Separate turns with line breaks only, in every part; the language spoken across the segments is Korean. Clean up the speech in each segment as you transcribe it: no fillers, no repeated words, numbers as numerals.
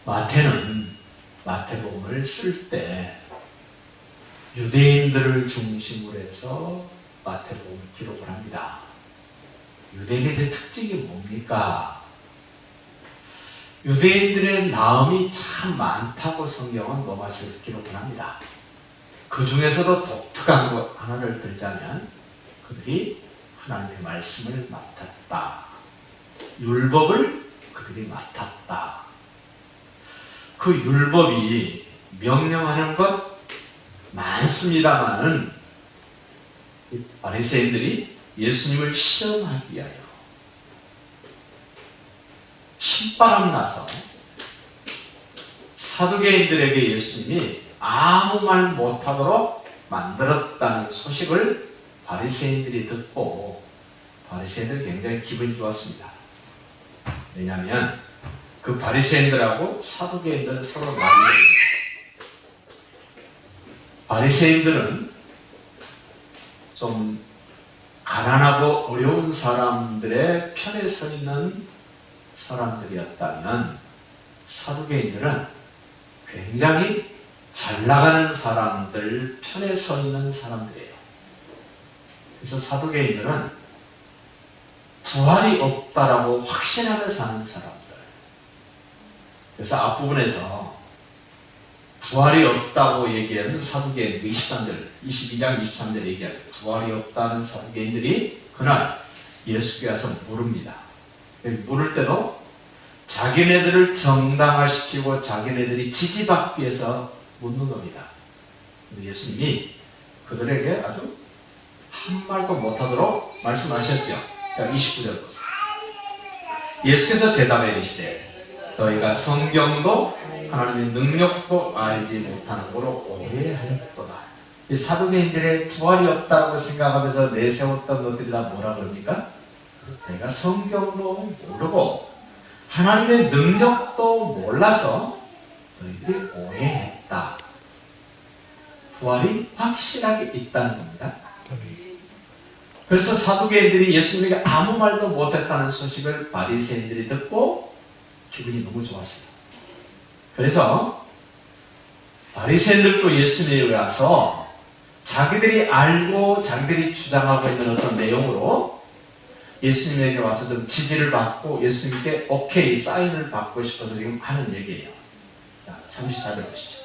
마태는 마태복음을 쓸 때 유대인들을 중심으로 해서 마태복음을 기록을 합니다. 유대인들의 특징이 뭡니까? 유대인들의 나음이 참 많다고 성경은 로마서를 기록을 합니다. 그 중에서도 독특한 것 하나를 들자면 그들이 하나님의 말씀을 맡았다. 율법을 그들이 맡았다. 그 율법이 명령하는 것 많습니다만은 바리새인들이 예수님을 시험하기 위하여 신바람 나서 사두개인들에게 예수님이 아무 말 못하도록 만들었다는 소식을 바리새인들이 듣고 바리새인들이 굉장히 기분이 좋았습니다. 왜냐하면 그 바리새인들하고 사두개인들은 서로 말이 바리새인들은 좀 가난하고 어려운 사람들의 편에 서 있는 사람들이었다면 사두개인들은 굉장히 잘 나가는 사람들 편에 서 있는 사람들이에요. 그래서 사두개인들은 부활이 없다라고 확신하며 사는 사람들. 그래서 앞부분에서 부활이 없다고 얘기하는 사두개인 22장 23절 얘기하는 부활이 없다는 사두개인들이 그날 예수께 와서 물읍니다. 물을 때도 자기네들을 정당화시키고 자기네들이 지지받기 위해서 묻는 겁니다. 예수님이 그들에게 아주 한 말도 못하도록 말씀하셨죠. 자, 29절 보세요. 예수께서 대답해 이르시되 너희가 성경도 하나님의 능력도 알지 못하는 거로 오해하였도다. 이 사두개인들의 부활이 없다고 생각하면서 내세웠던 것들이 다 뭐라 그럽니까? 내가 성경도 모르고 하나님의 능력도 몰라서 너희들이 오해했다. 부활이 확실하게 있다는 겁니다. 그래서 사두개인들이 예수님에게 아무 말도 못했다는 소식을 바리새인들이 듣고 기분이 너무 좋았어요. 그래서 바리새인들도 예수님에 와서 자기들이 알고 자기들이 주장하고 있는 어떤 내용으로 예수님에게 와서 좀 지지를 받고 예수님께 오케이 사인을 받고 싶어서 지금 하는 얘기예요. 자, 34절 보시죠.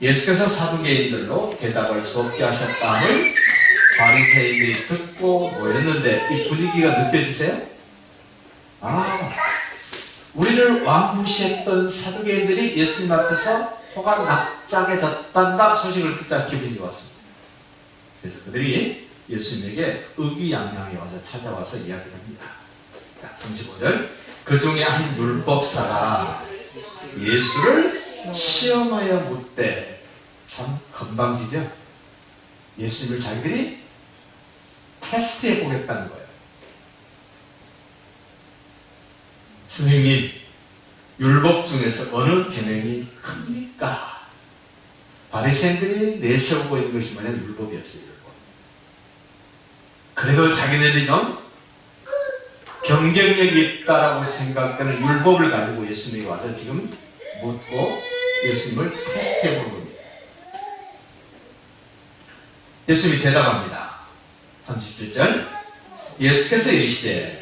예수께서 사두개인들로 대답할 수 없게 하셨다함을 바리새인들이 듣고 모였는데 이 분위기가 느껴지세요? 우리를 왕무시했던 사두개인들이 예수님 앞에서 호가 납작해졌단다 소식을 듣자 기분이 좋았습니다. 그래서 그들이 예수님에게 의기양양히 와서 찾아와서 이야기를 합니다. 35절 그 중에 한 율법사가 예수를 시험하여 묻되 참 건방지죠? 예수님을 자기들이 테스트해 보겠다는 거예요. 선생님, 율법 중에서 어느 계명이 큽니까? 바리새인들이 내세우고 있는 것이 뭐냐면 율법이었어요. 율법. 그래도 자기네들이 좀 경쟁력이 있다라고 생각되는 율법을 가지고 예수님이 와서 지금 묻고 예수님을 테스트해 보는 겁니다. 예수님이 대답합니다. 37절 예수께서 이르시되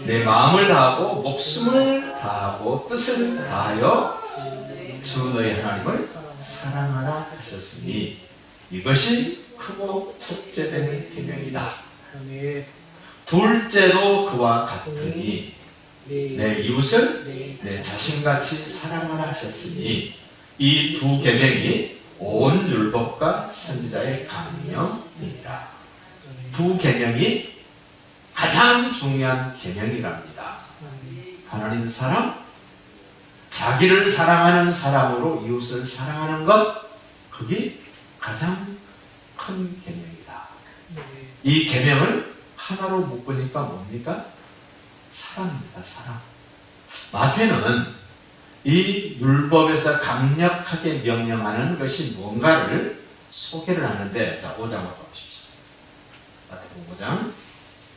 내 마음을 다하고 목숨을 다하고 뜻을 다하여 주 너희 하나님을 사랑하라 하셨으니 이것이 크고 첫째 되는 계명이다. 둘째도 그와 같으니 내 이웃을 내 자신같이 사랑하라 하셨으니 이 두 계명이 온 율법과 선지자의 강령이니라. 두 계명이 가장 중요한 계명이랍니다. 하나님 사랑, 자기를 사랑하는 사람으로 이웃을 사랑하는 것, 그게 가장 큰 계명이다. 이 계명을 하나로 묶으니까 뭡니까? 사랑입니다. 사랑. 마태는 이 율법에서 강력하게 명령하는 것이 뭔가를 소개를 하는데, 자, 5장을 보십시오. 마태복음 5장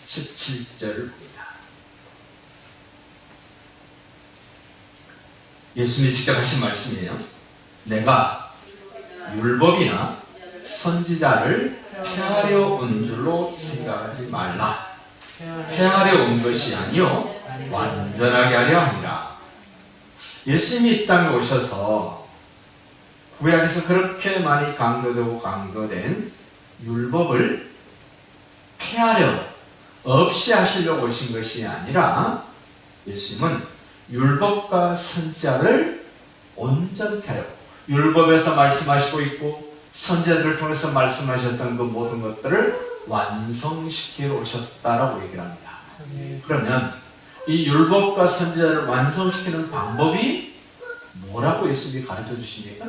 17절을 봅니다. 예수님이 직접 하신 말씀이에요. 내가 율법이나 선지자를 폐하려 온 줄로 생각하지 말라. 폐하려 온 것이 아니요 완전하게 하려 함이라. 예수님이 이 땅에 오셔서 구약에서 그렇게 많이 강조되고 강조된 율법을 폐하려, 없이 하시려고 오신 것이 아니라 예수님은 율법과 선지자를 온전케 하려, 율법에서 말씀하시고 있고 선지자들을 통해서 말씀하셨던 그 모든 것들을 완성시키러 오셨다라고 얘기를 합니다. 그러면 이 율법과 선지자를 완성시키는 방법이 뭐라고 예수님이 가르쳐 주십니까?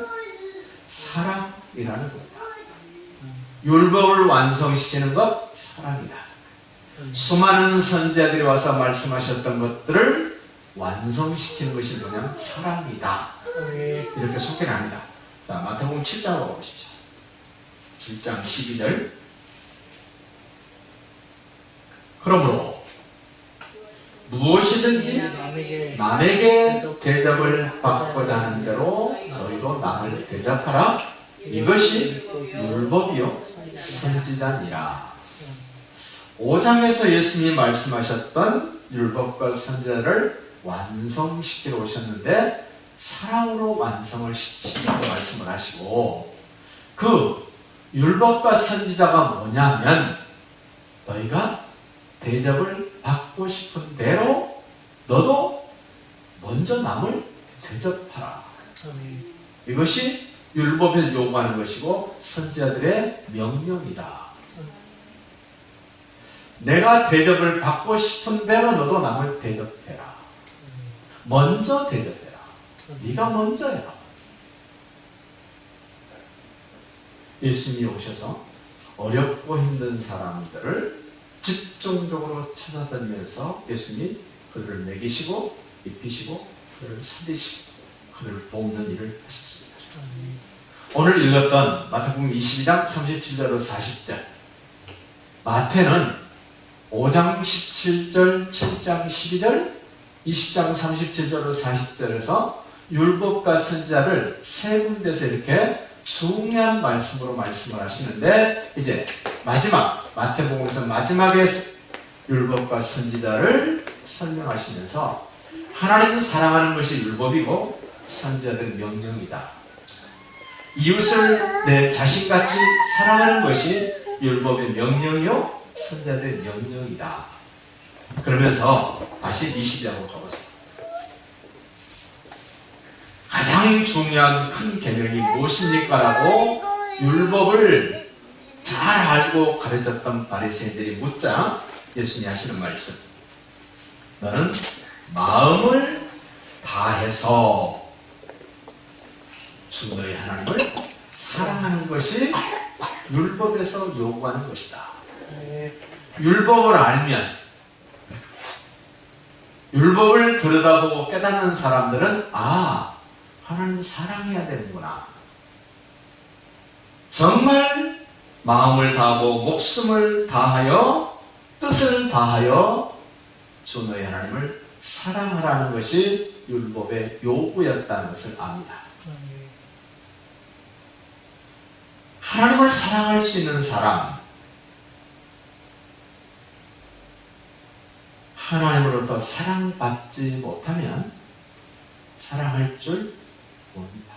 사랑이라는 겁니다. 율법을 완성시키는 것 사랑이다. 수많은 선지자들이 와서 말씀하셨던 것들을 완성시키는 것이 뭐냐면 사랑이다. 이렇게 소개를 합니다. 자, 마태복음 7장으로 보십시오. 7장 12절. 그러므로 무엇이든지 남에게 대접을 받고자 하는 대로 너희도 남을 대접하라. 이것이 율법이요 선지자니라. 5장에서 예수님이 말씀하셨던 율법과 선지자를 완성시키러 오셨는데 사랑으로 완성을 시키라고 말씀을 하시고, 그 율법과 선지자가 뭐냐면 너희가 대접을 받고 싶은 대로 너도 먼저 남을 대접하라. 이것이 율법에서 요구하는 것이고 선지자들의 명령이다. 내가 대접을 받고 싶은 대로 너도 남을 대접해라. 먼저 대접해라. 네가 먼저 해라. 예수님이 오셔서 어렵고 힘든 사람들을 집중적으로 찾아다니면서 예수님이 그들을 먹이시고 입히시고 그들을 살리시고 그들을 돕는 일을 하셨습니다. 오늘 읽었던 마태복음 22장 37절로 40절, 마태는 5장 17절, 7장 12절, 20장 37절로 40절에서 율법과 선지자를 세 군데서 이렇게 중요한 말씀으로 말씀을 하시는데, 이제 마지막 마태복음에서 마지막에 율법과 선지자를 설명하시면서 하나님은 사랑하는 것이 율법이고 선지자들은 명령이다. 이웃을 내 자신같이 사랑하는 것이 율법의 명령이요 선지자들의 명령이다. 그러면서 다시 20장으로 가보세요. 가장 중요한 큰 계명이 무엇입니까? 라고 율법을 잘 알고 가르쳤던 바리새인들이 묻자 예수님이 하시는 말씀, 너는 마음을 다해서 주 너희 하나님을 사랑하는 것이 율법에서 요구하는 것이다. 율법을 알면, 율법을 들여다보고 깨닫는 사람들은 하나님을 사랑해야 되는구나. 정말 마음을 다하고 목숨을 다하여 뜻을 다하여 주 너희 하나님을 사랑하라는 것이 율법의 요구였다는 것을 압니다. 하나님을 사랑할 수 있는 사람, 하나님으로부터 사랑받지 못하면 사랑할 줄 모릅니다.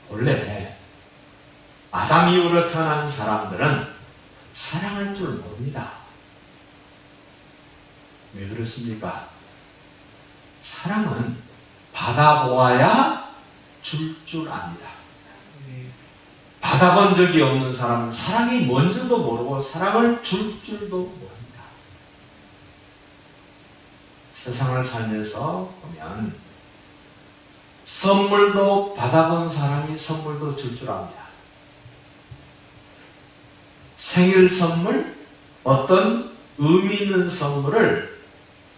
원래 아담 이후로 태어난 사람들은 사랑할 줄 모릅니다. 왜 그렇습니까? 사랑은 받아보아야 줄 압니다. 받아본 적이 없는 사람은 사랑이 뭔지도 모르고 사랑을 줄 줄도 모릅니다. 세상을 살면서 보면 선물도 받아본 사람이 선물도 줄 압니다. 생일 선물, 어떤 의미 있는 선물을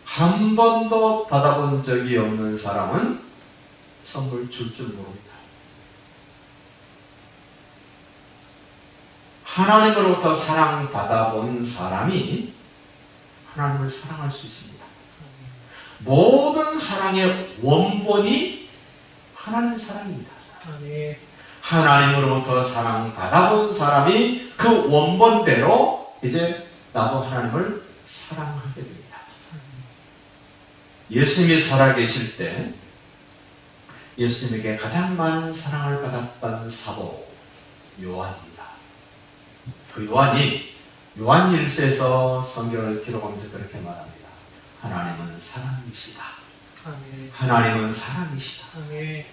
한 번도 받아본 적이 없는 사람은 선물 줄 모릅니다. 하나님으로부터 사랑받아본 사람이 하나님을 사랑할 수 있습니다. 모든 사랑의 원본이 하나님 사랑입니다.
아멘.
하나님으로부터 사랑받아본 사람이 그 원본대로 이제 나도 하나님을 사랑하게 됩니다. 예수님이 살아계실 때 예수님에게 가장 많은 사랑을 받았던 사도 요한입니다. 그 요한이 요한 1서에서 성경을 기록하면서 그렇게 말합니다. 하나님은 사랑이시다.
아멘.
하나님은 사랑이시다.
아멘.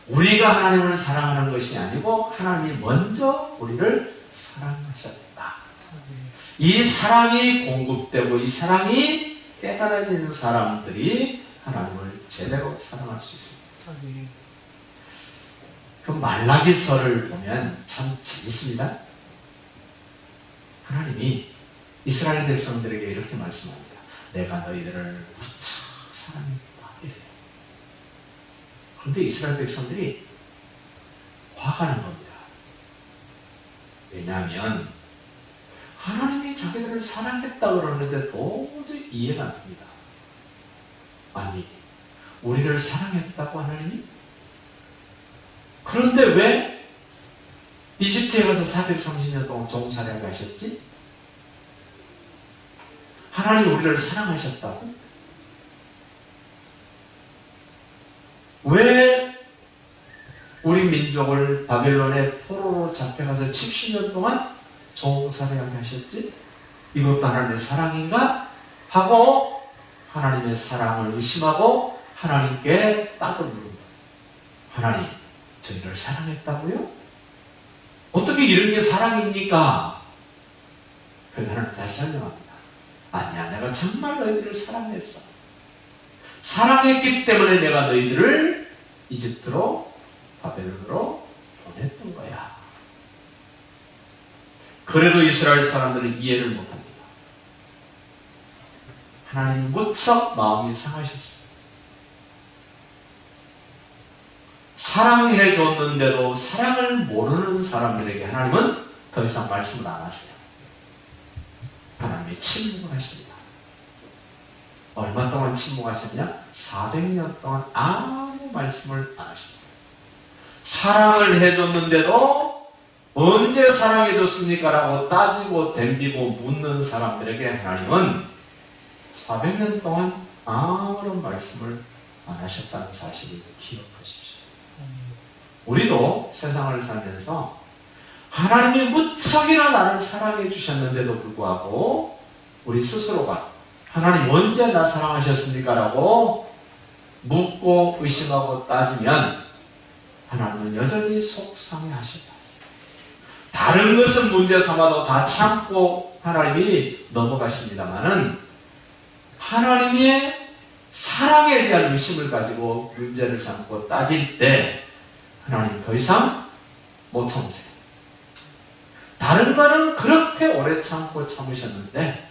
우리가 하나님을 사랑하는 것이 아니고 하나님이 먼저 우리를 사랑하셨다.
아멘.
이 사랑이 공급되고 이 사랑이 깨달아지는 사람들이 하나님을 제대로 사랑할 수 있습니다.
아멘.
그 말라기서를 보면 참 재밌습니다. 하나님이 이스라엘 백성들에게 이렇게 말씀합니다. 내가 너희들을 무척 사랑했다. 이래요. 그런데 이스라엘 백성들이 화가 난 겁니다. 왜냐하면 하나님이 자기들을 사랑했다 그러는데 도저히 이해가 안 됩니다. 아니, 우리를 사랑했다고 하나님이? 그런데 왜 이집트에 가서 430년 동안 종살이하게 하셨지? 하나님 우리를 사랑하셨다고? 왜 우리 민족을 바벨론의 포로로 잡혀가서 70년 동안 종살이하게 하셨지? 이것도 하나님의 사랑인가? 하고 하나님의 사랑을 의심하고 하나님께 따져 물습니다. 하나님, 저희를 사랑했다고요? 어떻게 이런 게 사랑입니까? 그래서 하나님 다시 설명합니다. 아니야, 내가 정말 너희들을 사랑했어. 사랑했기 때문에 내가 너희들을 이집트로 바벨론으로 보냈던 거야. 그래도 이스라엘 사람들은 이해를 못합니다. 하나님 무척 마음이 상하셨습니다. 사랑해 줬는데도 사랑을 모르는 사람들에게 하나님은 더 이상 말씀을 안 하세요. 하나님이 침묵을 하십니다. 얼마 동안 침묵하셨냐? 400년 동안 아무 말씀을 안 하십니다. 사랑을 해줬는데도 언제 사랑해줬습니까? 라고 따지고 덤비고 묻는 사람들에게 하나님은 400년 동안 아무런 말씀을 안 하셨다는 사실을 기억하십시오. 우리도 세상을 살면서 하나님이 무척이나 나를 사랑해 주셨는데도 불구하고 우리 스스로가 하나님 언제 나 사랑하셨습니까? 라고 묻고 의심하고 따지면 하나님은 여전히 속상해 하십니다. 다른 것은 문제 삼아도 다 참고 하나님이 넘어가십니다만은 하나님의 사랑에 대한 의심을 가지고 문제를 삼고 따질 때 하나님 더 이상 못 참으세요. 다른 거는 그렇게 오래 참고 참으셨는데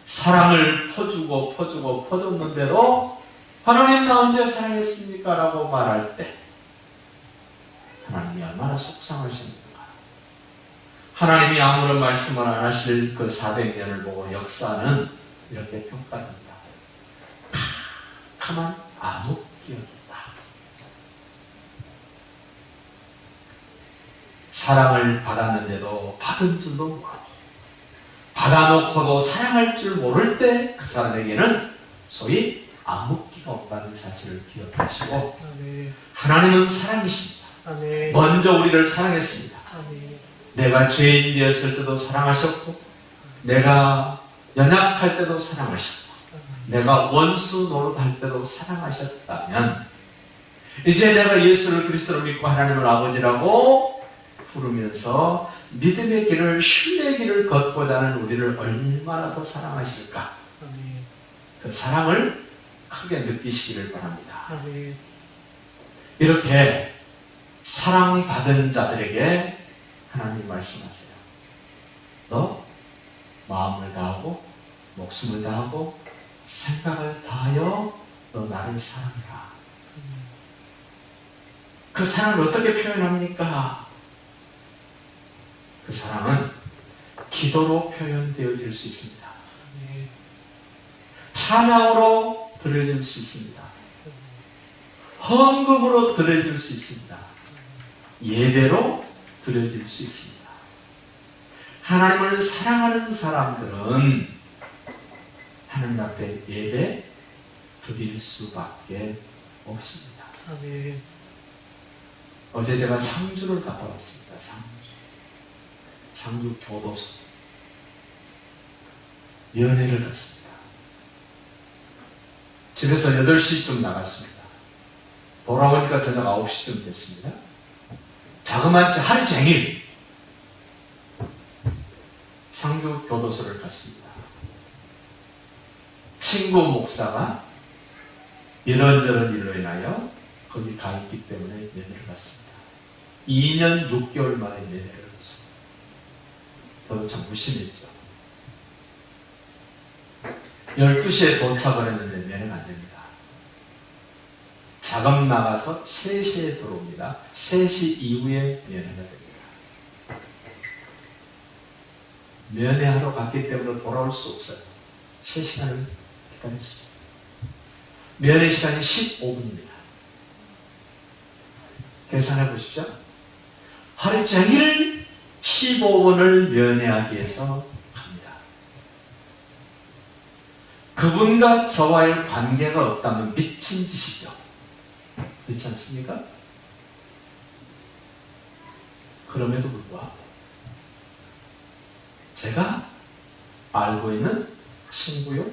사랑을 퍼주고 퍼줬는데도 하나님 나 언제 사랑했습니까? 라고 말할 때 하나님이 얼마나 속상하십니까? 하나님이 아무런 말씀을 안 하실 그 400년을 보고 역사는 이렇게 평가합니다. 캄캄한 암흑기였다. 사랑을 받았는데도 받은 줄도 모르고 받아놓고도 사랑할 줄 모를 때 그 사람에게는 소위 암흑기가 없다는 사실을 기억하시고
아멘.
하나님은 사랑이십니다.
아멘.
먼저 우리를 사랑했습니다.
아멘.
내가 죄인 되었을 때도 사랑하셨고 내가 연약할 때도 사랑하셨고 내가 원수 노릇할 때도 사랑하셨다면 이제 내가 예수를 그리스도로 믿고 하나님을 아버지라고 부르면서 믿음의 길을 신뢰의 길을 걷고자 하는 우리를 얼마나 더 사랑하실까?
아멘.
그 사랑을 크게 느끼시기를 바랍니다.
아멘.
이렇게 사랑받은 자들에게 하나님이 말씀하세요. 너 마음을 다하고 목숨을 다하고 생각을 다하여 너 나를 사랑해라. 그 사랑을 어떻게 표현합니까? 그 사랑은 기도로 표현되어질 수 있습니다.
아멘.
찬양으로 드려줄 수 있습니다. 헌금으로 드려줄 수 있습니다. 예배로 드려줄 수 있습니다. 하나님을 사랑하는 사람들은 하나님 앞에 예배 드릴 수밖에 없습니다.
아멘.
어제 제가 상주를 갔다 왔습니다. 상주 교도소 면회를 갔습니다. 집에서 8시쯤 나갔습니다. 돌아오니까 저녁 9시쯤 됐습니다. 자그마치 하루 종일 상주 교도소를 갔습니다. 친구 목사가 이런저런 일로 인하여 거기 가 있기 때문에 면회를 갔습니다. 2년 6개월 만에 면회를 갔습니다. 저도 참 무심했죠. 12시에 도착을 했는데 면회가 안 됩니다. 작업 나가서 3시에 들어옵니다. 3시 이후에 면회가 됩니다. 면회하러 갔기 때문에 돌아올 수 없어요. 3시간을 기다렸습니다. 면회 시간이 15분입니다. 계산해 보십시오. 하루 종일 15분을 면회하기 위해서 갑니다. 그분과 저와의 관계가 없다면 미친 짓이죠. 그렇지 않습니까? 그럼에도 불구하고 제가 알고 있는 친구요,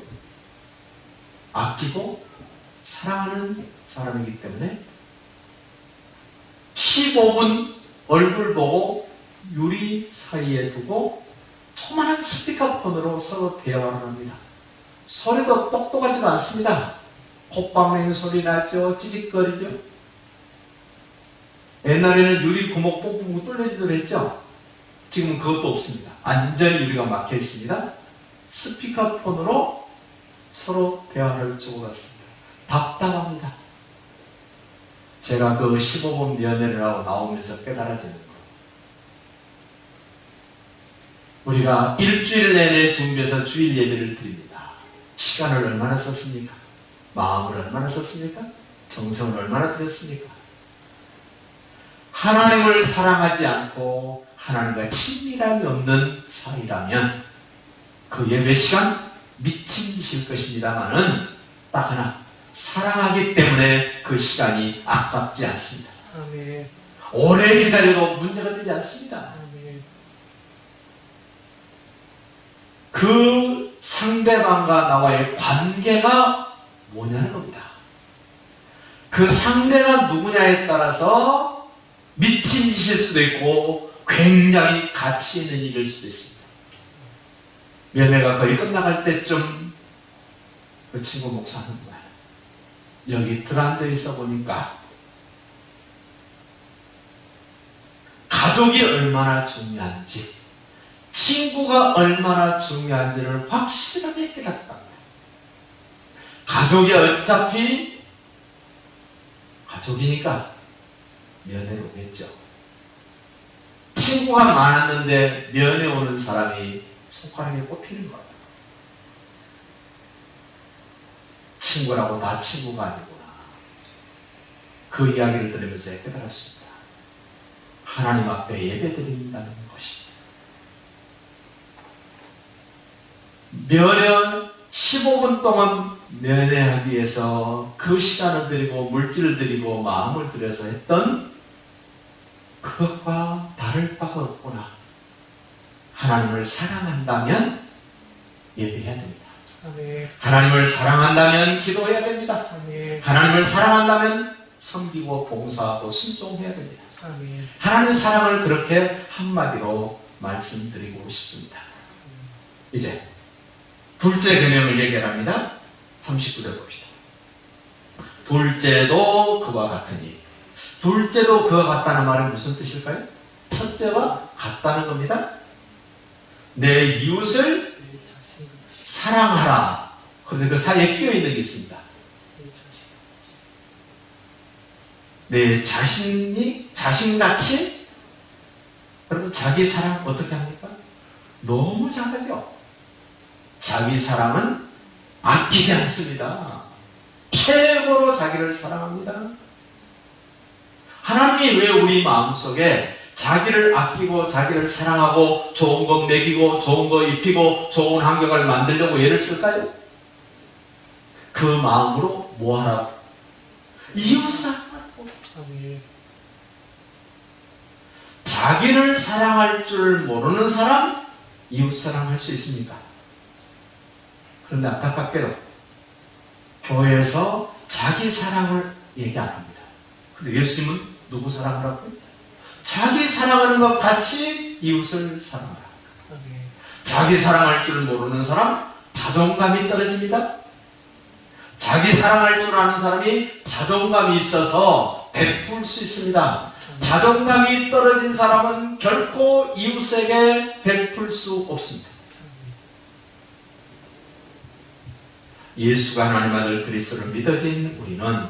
아끼고 사랑하는 사람이기 때문에 15분 얼굴 보고 유리 사이에 두고 조그만한 스피커폰으로 서로 대화를 합니다. 소리도 똑똑하지도 않습니다. 콧방맹이 소리 나죠? 찌직거리죠? 옛날에는 유리 구멍 뽕뽕 뚫려지도록 했죠? 지금은 그것도 없습니다. 완전히 유리가 막혀 있습니다. 스피커폰으로 서로 대화를 주고받습니다. 답답합니다. 제가 그 15분 면회를 하고 나오면서 깨달아지는 거. 우리가 일주일 내내 준비해서 주일 예배를 드립니다. 시간을 얼마나 썼습니까? 마음을 얼마나 썼습니까? 정성을 얼마나 들였습니까? 하나님을 사랑하지 않고 하나님과 친밀함이 없는 사이라면 그 예배 시간 미친 짓일 것입니다만은 딱 하나, 사랑하기 때문에 그 시간이 아깝지 않습니다.
아멘.
오래 기다려도 문제가 되지 않습니다.
아멘.
그 상대방과 나와의 관계가 뭐냐는 겁니다. 그 상대가 누구냐에 따라서 미친 짓일 수도 있고 굉장히 가치 있는 일일 수도 있습니다. 면회가 거의 끝나갈 때쯤 그 친구 목사는 거예요. 여기 들어앉아 있어 보니까 가족이 얼마나 중요한지, 친구가 얼마나 중요한지를 확실하게 깨닫다. 가족이 어차피 가족이니까 면회로 오겠죠. 친구가 많았는데 면회 오는 사람이 손가락에 꼽히는 거예요. 친구라고 다 친구가 아니구나. 그 이야기를 들으면서 깨달았습니다. 하나님 앞에 예배드린다는 것이 면회 15분 동안 면회하기 위해서 그 시간을 들이고 물질을 들이고 마음을 들여서 했던 그것과 다를 바가 없구나. 하나님을 사랑한다면 예배해야 됩니다.
아멘.
하나님을 사랑한다면 기도해야 됩니다.
아멘.
하나님을 사랑한다면 섬기고 봉사하고 순종해야 됩니다.
아멘.
하나님의 사랑을 그렇게 한마디로 말씀드리고 싶습니다. 이제 둘째 계명을 얘기합니다. 39절 봅시다. 둘째도 그와 같으니. 둘째도 그와 같다는 말은 무슨 뜻일까요? 첫째와 같다는 겁니다. 내 이웃을
내 자신,
사랑하라. 그런데 그 사이에 끼어 있는 게 있습니다.
내 자신.
내 자신이 자신같이, 여러분 자기 사랑 어떻게 합니까? 너무 잘하죠. 자기 사랑은 아끼지 않습니다. 최고로 자기를 사랑합니다. 하나님이 왜 우리 마음속에 자기를 아끼고 자기를 사랑하고 좋은 거 먹이고 좋은 거 입히고 좋은 환경을 만들려고 애를 쓸까요? 그 마음으로 뭐 하라고? 이웃사랑하라고.
아멘.
자기를 사랑할 줄 모르는 사람 이웃사랑할 수 있습니까? 그런데 안타깝게도 교회에서 자기 사랑을 얘기 안 합니다. 근데 예수님은 누구 사랑하라고요? 자기 사랑하는 것 같이 이웃을 사랑하라.
아멘.
자기 사랑할 줄 모르는 사람 자존감이 떨어집니다. 자기 사랑할 줄 아는 사람이 자존감이 있어서 베풀 수 있습니다. 자존감이 떨어진 사람은 결코 이웃에게 베풀 수 없습니다. 예수가 하나님 아들 그리스도를 믿어진 우리는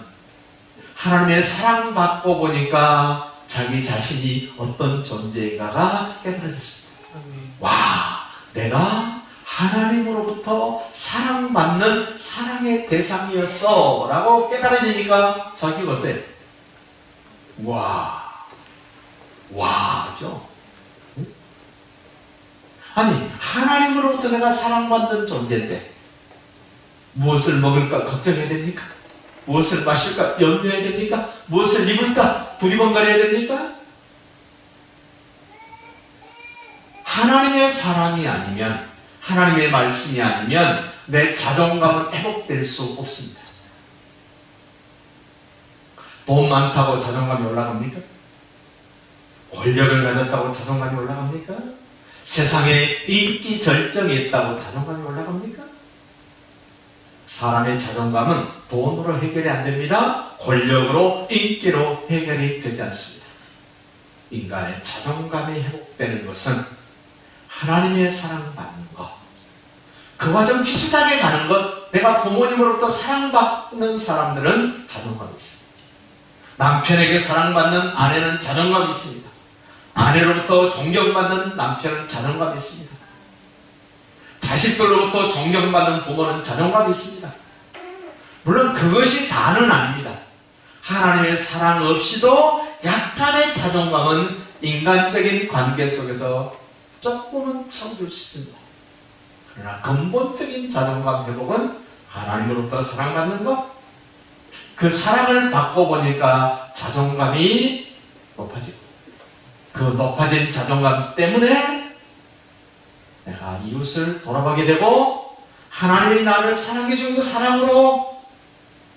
하나님의 사랑받고 보니까 자기 자신이 어떤 존재인가가 깨달아졌습니다.
아멘.
와, 내가 하나님으로부터 사랑받는 사랑의 대상이었어 라고 깨달아지니까 자기가 어때? 와죠. 아니, 하나님으로부터 내가 사랑받는 존재인데 무엇을 먹을까 걱정해야 됩니까? 무엇을 마실까 염려해야 됩니까? 무엇을 입을까 두리번거려야 됩니까? 하나님의 사랑이 아니면, 하나님의 말씀이 아니면 내 자존감은 회복될 수 없습니다. 돈 많다고 자존감이 올라갑니까? 권력을 가졌다고 자존감이 올라갑니까? 세상에 인기 절정이 있다고 자존감이 올라갑니까? 사람의 자존감은 돈으로 해결이 안 됩니다. 권력으로, 인기로 해결이 되지 않습니다. 인간의 자존감이 회복되는 것은 하나님의 사랑받는 것, 그와 좀 비슷하게 가는 것. 내가 부모님으로부터 사랑받는 사람들은 자존감이 있습니다. 남편에게 사랑받는 아내는 자존감이 있습니다. 아내로부터 존경받는 남편은 자존감이 있습니다. 자식들로부터 존경받는 부모는 자존감이 있습니다. 물론 그것이 다는 아닙니다. 하나님의 사랑 없이도 약간의 자존감은 인간적인 관계 속에서 조금은 채워줄 수 있습니다. 그러나 근본적인 자존감 회복은 하나님으로부터 사랑받는 것, 그 사랑을 받고 보니까 자존감이 높아지고, 그 높아진 자존감 때문에 내가 이웃을 돌아보게 되고 하나님이 나를 사랑해 준 그 사랑으로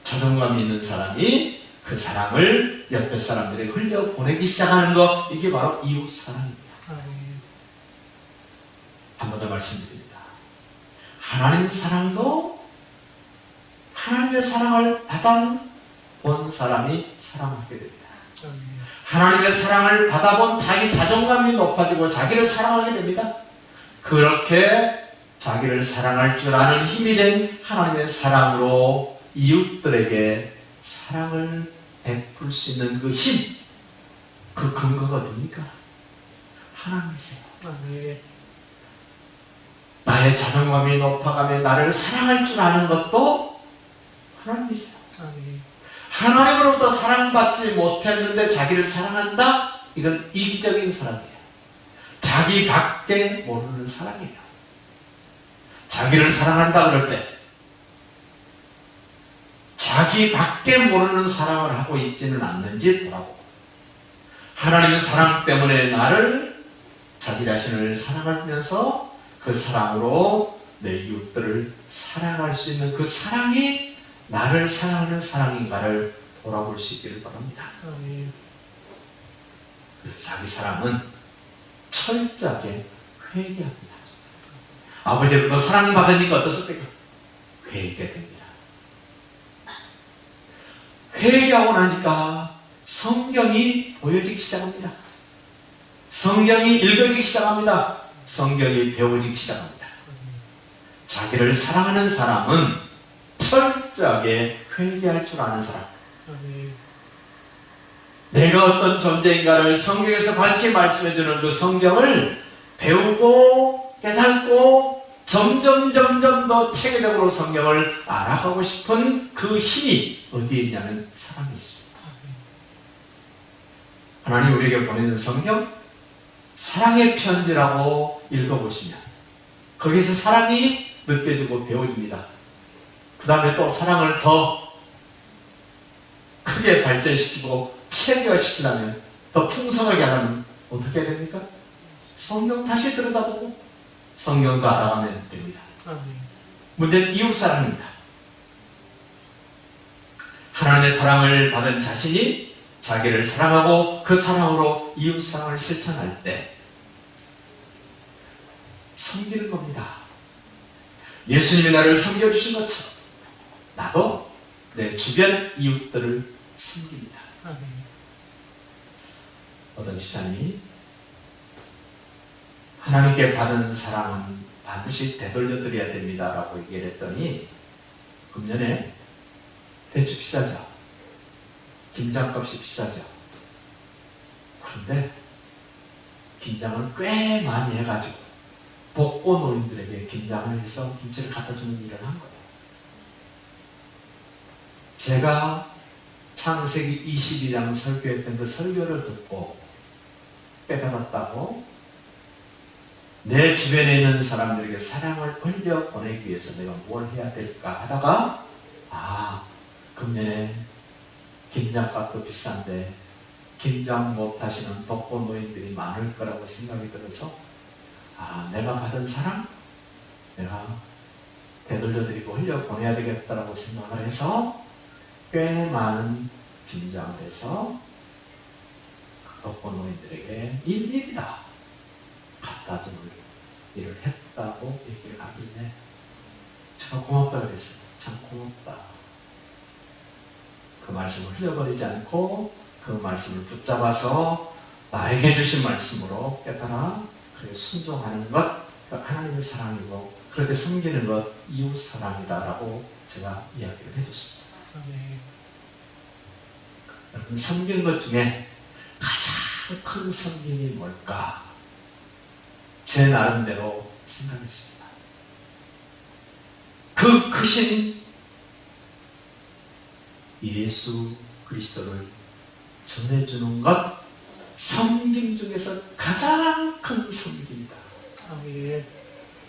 자존감이 있는 사람이 그 사랑을 옆에 사람들에게 흘려보내기 시작하는 것, 이게 바로 이웃 사랑입니다.
아멘.
한 번 더 말씀드립니다. 하나님의 사랑도 하나님의 사랑을 받아본 사람이 사랑하게 됩니다.
아멘.
하나님의 사랑을 받아본 자기 자존감이 높아지고 자기를 사랑하게 됩니다. 그렇게 자기를 사랑할 줄 아는 힘이 된 하나님의 사랑으로 이웃들에게 사랑을 베풀 수 있는 그 힘, 그 근거가 뭡니까? 하나님이세요.
아멘.
나의 자존감이 높아가며 나를 사랑할 줄 아는 것도 하나님이세요.
아멘.
하나님으로부터 사랑받지 못했는데 자기를 사랑한다? 이건 이기적인 사랑이에요. 자기밖에 모르는 사랑이에요. 자기를 사랑한다 그럴 때 자기밖에 모르는 사랑을 하고 있지는 않는지 보라고. 하나님의 사랑 때문에 나를, 자기 자신을 사랑하면서 그 사랑으로 내 이웃들을 사랑할 수 있는 그 사랑이 나를 사랑하는 사랑인가를 돌아볼 수 있기를 바랍니다.
아멘.
그래서 자기 사랑은 철저하게 회개합니다. 아버지로부터 사랑받으니까 어떻습니까? 회개됩니다. 회개하고 나니까 성경이 보여지기 시작합니다. 성경이 읽어지기 시작합니다. 성경이 배워지기 시작합니다. 자기를 사랑하는 사람은 철저하게 회개할 줄 아는 사람.
아멘.
내가 어떤 존재인가를 성경에서 밝히 말씀해주는 그 성경을 배우고 깨닫고 점점 더 체계적으로 성경을 알아가고 싶은 그 힘이 어디에 있냐면 사랑에 있습니다. 하나님 우리에게 보내는 성경, 사랑의 편지라고 읽어보시면 거기서 사랑이 느껴지고 배워집니다. 그 다음에 또 사랑을 더 크게 발전시키고 체계화시키려면, 더 풍성하게 하려면 어떻게 해야 됩니까? 성경 다시 들여다보고 성경도 알아가면 됩니다. 문제는 이웃사랑입니다. 하나님의 사랑을 받은 자신이 자기를 사랑하고 그 사랑으로 이웃사랑을 실천할 때 섬기는 겁니다. 예수님이 나를 섬겨주신 것처럼 나도 내 주변 이웃들을 섬깁니다. 어떤 집사님이 하나님께 받은 사랑은 반드시 되돌려드려야 됩니다 라고 얘기를 했더니, 금년에 배추 비싸죠? 김장값이 비싸죠? 그런데 김장을 꽤 많이 해가지고 복고 노인들에게 김장을 해서 김치를 갖다 주는 일을 한 거예요. 제가 창세기 22장 설교했던 그 설교를 듣고 깨달았다고, 내 주변에 있는 사람들에게 사랑을 흘려 보내기 위해서 내가 뭘 해야 될까 하다가, 금년에 김장값도 비싼데 김장 못하시는 복고 노인들이 많을 거라고 생각이 들어서, 내가 받은 사랑 내가 되돌려드리고 흘려 보내야 되겠다라고 생각을 해서 꽤 많은 김장을 해서 복고 노인들에게 일일이다 갖다 주는 일을 했다고 얘기를 하길래 제가 고맙다고 그랬어요. 참 고맙다. 그 말씀을 흘려버리지 않고 그 말씀을 붙잡아서 나에게 주신 말씀으로 깨달아 그렇게 순종하는 것, 하나님의 사랑이고 그렇게 섬기는 것 이웃 사랑이다라고 제가 이야기를 해줬습니다. 여러분, 섬기는 것 중에 가장 큰 섬김이 뭘까? 제 나름대로 생각했습니다. 그 크신 예수 그리스도를 전해주는 것, 섬김 중에서 가장 큰 섬김이다.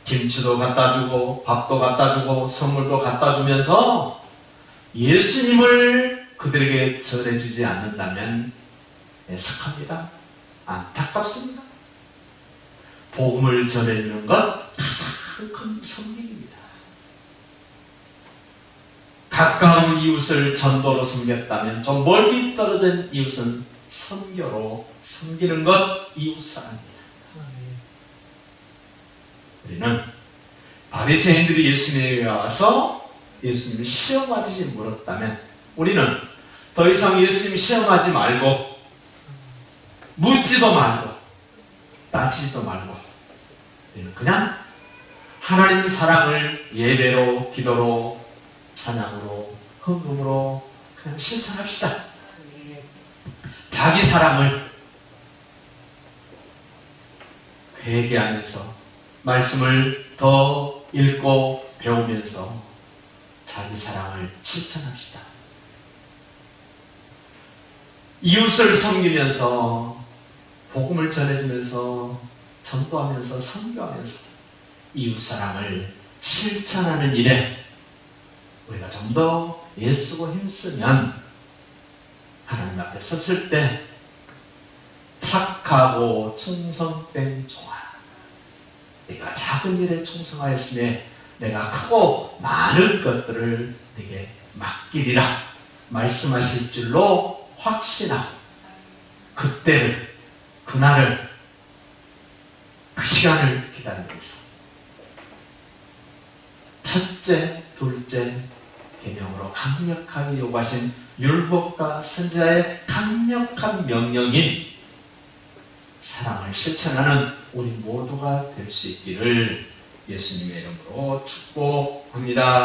김치도 갖다 주고 밥도 갖다 주고 선물도 갖다 주면서 예수님을 그들에게 전해주지 않는다면 애석합니다. 안타깝습니다. 복음을 전해주는 것 가장 큰 섬김입니다. 가까운 이웃을 전도로 섬겼다면 좀 멀리 떨어진 이웃은 선교로 섬기는 것 이웃사랑입니다. 우리는 바리새인들이 예수님에게 와서 예수님을 시험하듯이 물었다면 우리는 더 이상 예수님 시험하지 말고 묻지도 말고 따지지도 말고 우리는 그냥 하나님 사랑을 예배로, 기도로, 찬양으로, 헌금으로 그냥 실천합시다. 자기 사랑을 회개하면서 말씀을 더 읽고 배우면서 자기 사랑을 실천합시다. 이웃을 섬기면서 복음을 전해주면서 전도하면서 선교하면서 이웃 사랑을 실천하는 일에 우리가 좀 더 애쓰고 힘쓰면 하나님 앞에 섰을 때 착하고 충성된 종아, 내가 작은 일에 충성하였으며 내가 크고 많은 것들을 내게 맡기리라 말씀하실 줄로 확신하고 그때를, 그날을, 그 시간을 기다리면서 첫째, 둘째 계명으로 강력하게 요구하신 율법과 선지자의 강력한 명령인 사랑을 실천하는 우리 모두가 될 수 있기를 예수님의 이름으로 축복합니다.